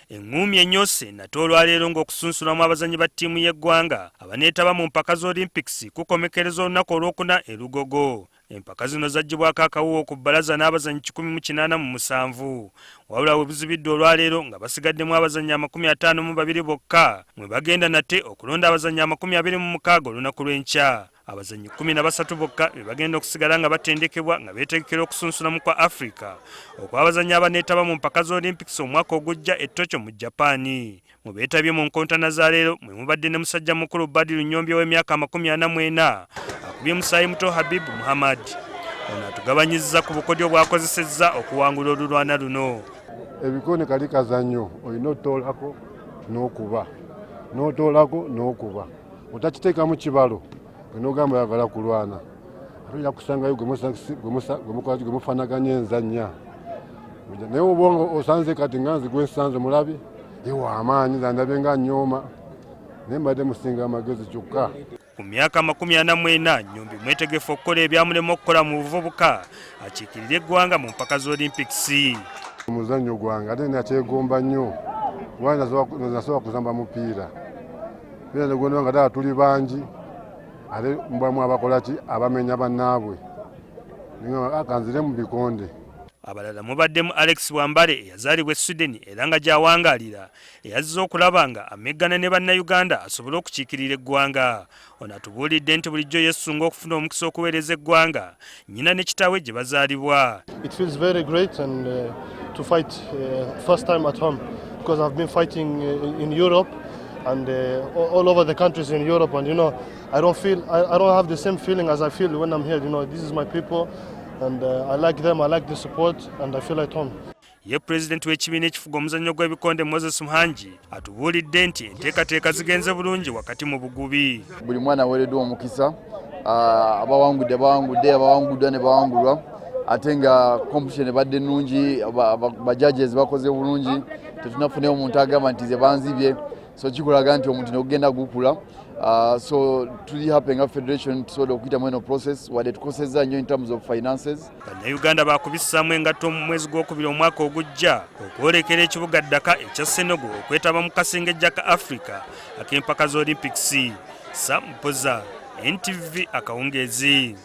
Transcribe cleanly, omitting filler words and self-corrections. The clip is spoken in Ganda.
Engumi enyose nate olwaleero ng'okusunsulwamu abazannyi ba ttiimu y'eggwanga abaneetaba mu mpaka z'Olympics kukomekereza olunaku olwokuna e Lugogo. Empaka zino zaggyibwako akawuwo ku bbalaza n'abazannyi 187 wabula bwe buzibidde olwaleero nga basigaddemu abazannyi 52 bokka mwe bagenda nate okulonda abazannyi 26 olunaku lw'enkya. Abazannyi 13 bokka be bagenda okusigala nga batendekebwa nga beetegekera okusunsulamu kwa Africa okw'abazannyi abaneetaba mu mpaka z'Olympics omwaka ogujja e Tokyo mu Japaani. Mu beetabye mu nkontana za leero mwe mubadde ne musajja mukulu Badru Nnyombi w'emyaka 44 akubye musaayi muto Habib Muhammad. Ono atugabanyizza ku bukodyo bw'akozesezza okuwangula olulwana luno. Ebikone kali kazannyo olina otoolako n'okuba n'otoolako n'okuba otakiteekamu kibalo n'ogamba oyagala kulwana ate kusangayo gwe mufaanaganya enzannya naye obwongo osanze kati nga nzigwe nsanze mulabi ewa amaanyi zandabye nga nyooma naye mbadde musinga amagezi kyokka. Ku myaka 44 Nnyombi mwetegefu okukola ebyamulema okukola mu buvubuka akiikirira eggwanga mu mpaka z'Olympics. Omuzannyo gwange ate nakyegomba nnyo wali nasobola kuzamba mupiira era negondera nga ddala tuli bangi ate mbwamu abakola ki abamenya bannaabwe akanzire mu bikonde. Abalala mubaddemu Alex Wambale eyazaalibwa e Sweden era nga gy'awangaalira eyazze okulaba nga ameggana ne bannayuganda asobole okukiikirira eggwanga. Ono atubuulidde nti bulijjo yeesunga okufuna omukisa okuweereza eggwanga nnyina ne kitaawe gye bazaalibwa. It feels very great and to fight first time at home because I've been fighting in Europe and all over the countries in Europe, and I don't have the same feeling as I feel when I'm here. This is my people and I like them, I like the support and I feel at home. Ye President w'ekibiina ekifuga omuzannyo gw'ebikonde Moses Muhangi atubuulidde nti enteekateeka zigenze bulungi wakati mu bugubi. Buli mwana aweereddwa omukisa, abawanguddwa ne bawangulwa ate nga competition ebadde nnungi, ba judges bakoze bulungi, tetunafuneyo omuntu agamba nti ze banzibye, so kikulaga nti omuntu n'ogenda gukula. So tuli happy nga federation tusobola okuyitamu eno process wadde tukosezza nnyo in terms of finances. Bannayuganda baakubisaamu engatto mu mwezi gw'okubiri omwaka ogujja okwolekera ekibuga Ddaka ekya Senegal okwetaba mu kasengejja ka Africa ak'empaka z'Olympics. Sam Mpoza, NTV Akawungeezi.